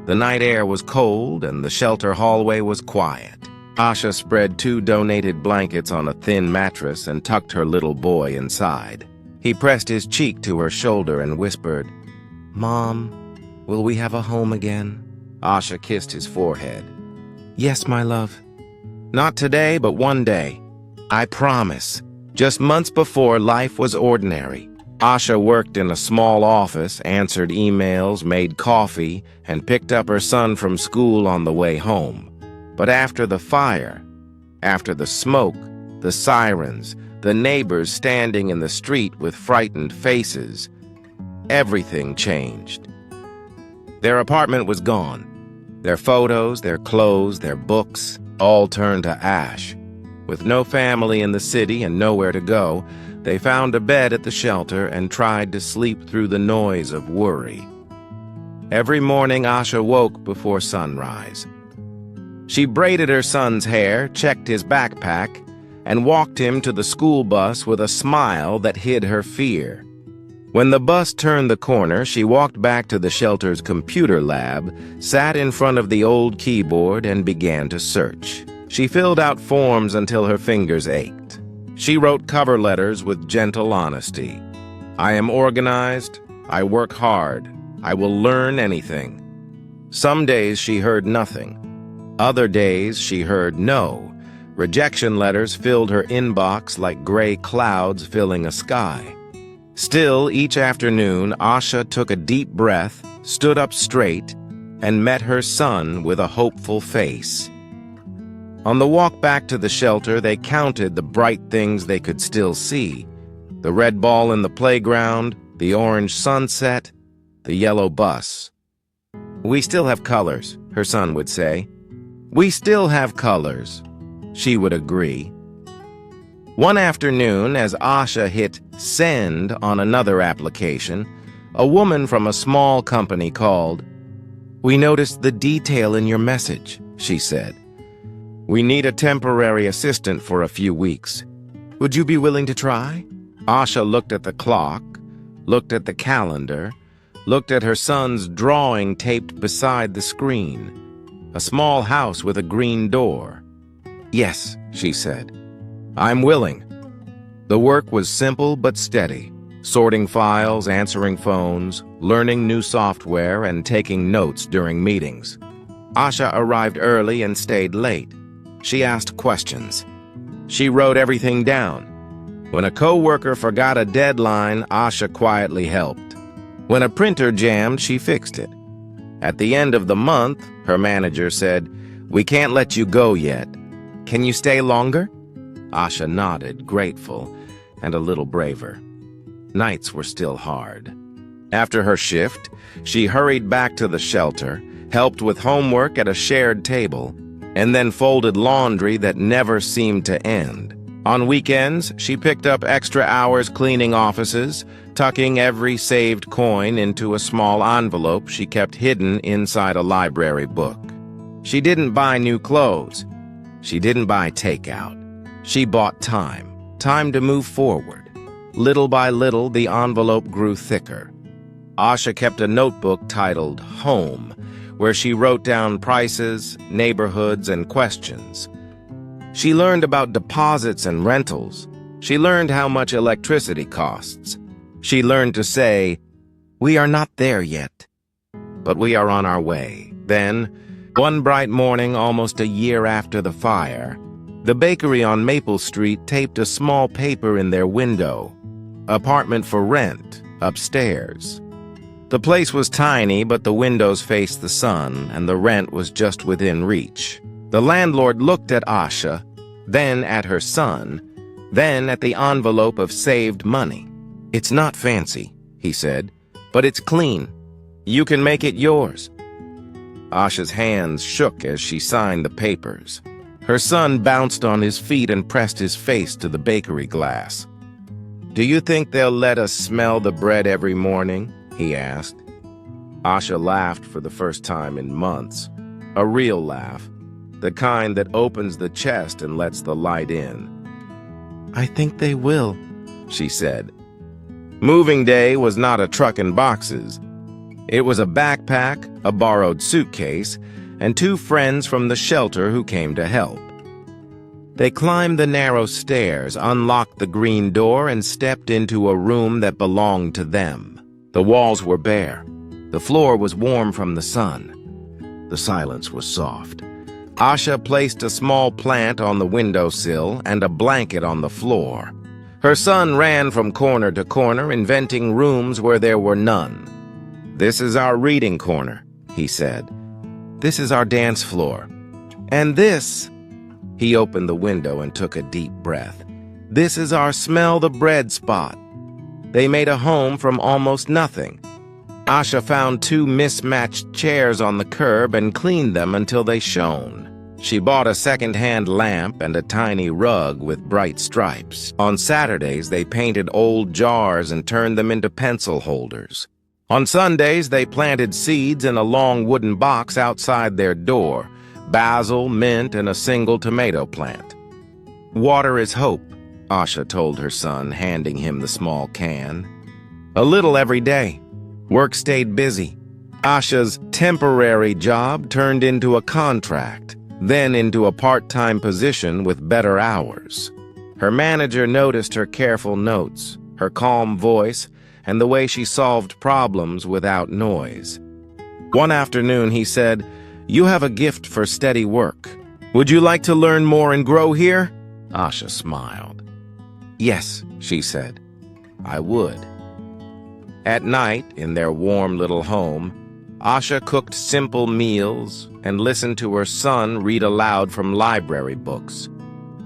The night air was cold and the shelter hallway was quiet. Asha spread 2 donated blankets on a thin mattress and tucked her little boy inside. He pressed his cheek to her shoulder and whispered, "Mom, will we have a home again?" Asha kissed his forehead. "Yes, my love. Not today, but one day. I promise." Just months before, life was ordinary. Asha worked in a small office, answered emails, made coffee, and picked up her son from school on the way home. But after the fire, after the smoke, the sirens, the neighbors standing in the street with frightened faces, everything changed. Their apartment was gone. Their photos, their clothes, their books, all turned to ash. With no family in the city and nowhere to go, they found a bed at the shelter and tried to sleep through the noise of worry. Every morning, Asha woke before sunrise. She braided her son's hair, checked his backpack, and walked him to the school bus with a smile that hid her fear. When the bus turned the corner, she walked back to the shelter's computer lab, sat in front of the old keyboard, and began to search. She filled out forms until her fingers ached. She wrote cover letters with gentle honesty. "I am organized. I work hard. I will learn anything." Some days she heard nothing. Other days she heard no. Rejection letters filled her inbox like gray clouds filling a sky. Still, each afternoon, Asha took a deep breath, stood up straight, and met her son with a hopeful face. On the walk back to the shelter, they counted the bright things they could still see. The red ball in the playground, the orange sunset, the yellow bus. "We still have colors," her son would say. "We still have colors," she would agree. One afternoon, as Asha hit send on another application, a woman from a small company called. "We noticed the detail in your message," she said. "We need a temporary assistant for a few weeks. Would you be willing to try?" Asha looked at the clock, looked at the calendar, looked at her son's drawing taped beside the screen. A small house with a green door. "Yes," she said. "I'm willing." The work was simple but steady. Sorting files, answering phones, learning new software, and taking notes during meetings. Asha arrived early and stayed late. She asked questions. She wrote everything down. When a coworker forgot a deadline, Asha quietly helped. When a printer jammed, she fixed it. At the end of the month, her manager said, "We can't let you go yet. Can you stay longer?" Asha nodded, grateful, and a little braver. Nights were still hard. After her shift, she hurried back to the shelter, helped with homework at a shared table, and then folded laundry that never seemed to end. On weekends, she picked up extra hours cleaning offices, tucking every saved coin into a small envelope she kept hidden inside a library book. She didn't buy new clothes. She didn't buy takeout. She bought time. Time to move forward. Little by little, the envelope grew thicker. Asha kept a notebook titled Home, where she wrote down prices, neighborhoods, and questions. She learned about deposits and rentals. She learned how much electricity costs. She learned to say, "We are not there yet, but we are on our way." Then, one bright morning, almost a year after the fire, the bakery on Maple Street taped a small paper in their window. "Apartment for rent, upstairs." The place was tiny, but the windows faced the sun, and the rent was just within reach. The landlord looked at Asha, then at her son, then at the envelope of saved money. "It's not fancy," he said, "but it's clean. You can make it yours." Asha's hands shook as she signed the papers. Her son bounced on his feet and pressed his face to the bakery glass. "Do you think they'll let us smell the bread every morning?" he asked. Asha laughed for the first time in months. A real laugh, the kind that opens the chest and lets the light in. "I think they will," she said. Moving day was not a truck and boxes. It was a backpack, a borrowed suitcase, and 2 friends from the shelter who came to help. They climbed the narrow stairs, unlocked the green door, and stepped into a room that belonged to them. The walls were bare. The floor was warm from the sun. The silence was soft. Asha placed a small plant on the windowsill and a blanket on the floor. Her son ran from corner to corner, inventing rooms where there were none. "This is our reading corner," he said. "This is our dance floor. And this..." He opened the window and took a deep breath. "This is our smell the bread spot." They made a home from almost nothing. Asha found 2 mismatched chairs on the curb and cleaned them until they shone. She bought a second-hand lamp and a tiny rug with bright stripes. On Saturdays, they painted old jars and turned them into pencil holders. On Sundays, they planted seeds in a long wooden box outside their door, basil, mint, and a single tomato plant. "Water is hope," Asha told her son, handing him the small can. "A little every day." Work stayed busy. Asha's temporary job turned into a contract, then into a part-time position with better hours. Her manager noticed her careful notes, her calm voice, and the way she solved problems without noise. One afternoon he said, "You have a gift for steady work. Would you like to learn more and grow here?" Asha smiled. "Yes," she said, "I would." At night, in their warm little home, Asha cooked simple meals and listened to her son read aloud from library books.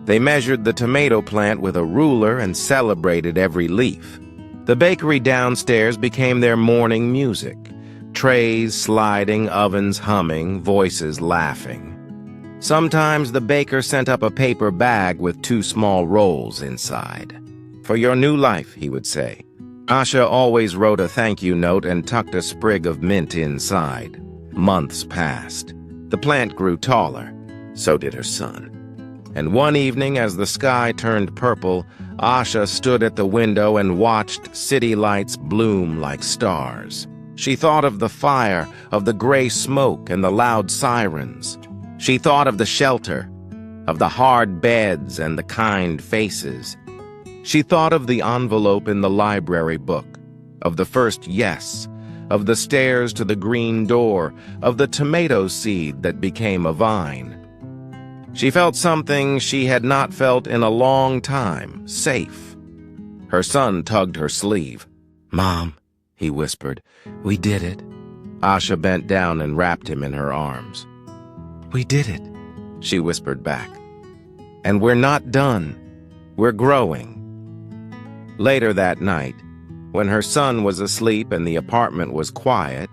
They measured the tomato plant with a ruler and celebrated every leaf. The bakery downstairs became their morning music, trays sliding, ovens humming, voices laughing. Sometimes the baker sent up a paper bag with 2 small rolls inside. "For your new life," he would say. Asha always wrote a thank you note and tucked a sprig of mint inside. Months passed. The plant grew taller. So did her son. And one evening, as the sky turned purple, Asha stood at the window and watched city lights bloom like stars. She thought of the fire, of the gray smoke and the loud sirens. She thought of the shelter, of the hard beds and the kind faces. She thought of the envelope in the library book, of the first yes, of the stairs to the green door, of the tomato seed that became a vine. She felt something she had not felt in a long time, safe. Her son tugged her sleeve. "Mom," he whispered, "we did it." Asha bent down and wrapped him in her arms. "We did it," she whispered back. "And we're not done. We're growing." Later that night, when her son was asleep and the apartment was quiet,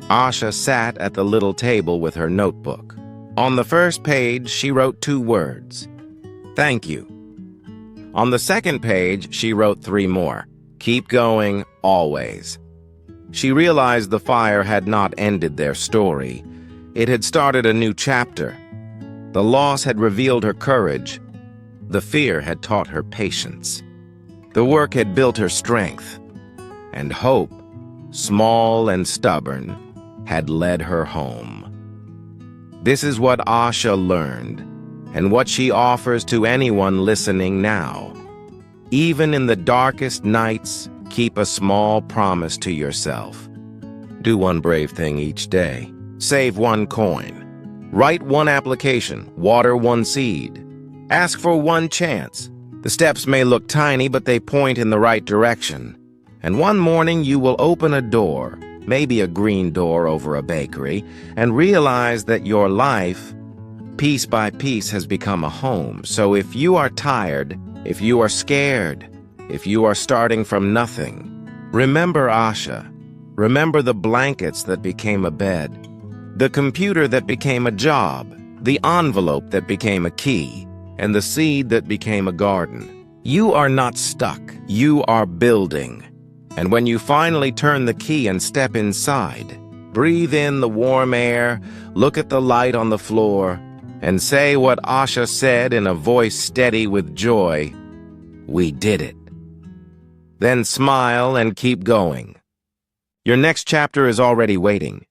Asha sat at the little table with her notebook. On the first page, she wrote 2 words, "Thank you." On the second page, she wrote 3 more, "Keep going, always." She realized the fire had not ended their story. It had started a new chapter. The loss had revealed her courage. The fear had taught her patience. The work had built her strength, and hope, small and stubborn, had led her home. This is what Asha learned, and what she offers to anyone listening now. Even in the darkest nights, keep a small promise to yourself. Do one brave thing each day. Save 1 coin. Write 1 application. Water 1 seed. Ask for 1 chance. The steps may look tiny, but they point in the right direction. And one morning you will open a door, maybe a green door over a bakery, and realize that your life, piece by piece, has become a home. So if you are tired, if you are scared, if you are starting from nothing, remember Asha. Remember the blankets that became a bed, the computer that became a job, the envelope that became a key, and the seed that became a garden. You are not stuck. You are building. And when you finally turn the key and step inside, breathe in the warm air, look at the light on the floor, and say what Asha said in a voice steady with joy, "We did it." Then smile and keep going. Your next chapter is already waiting.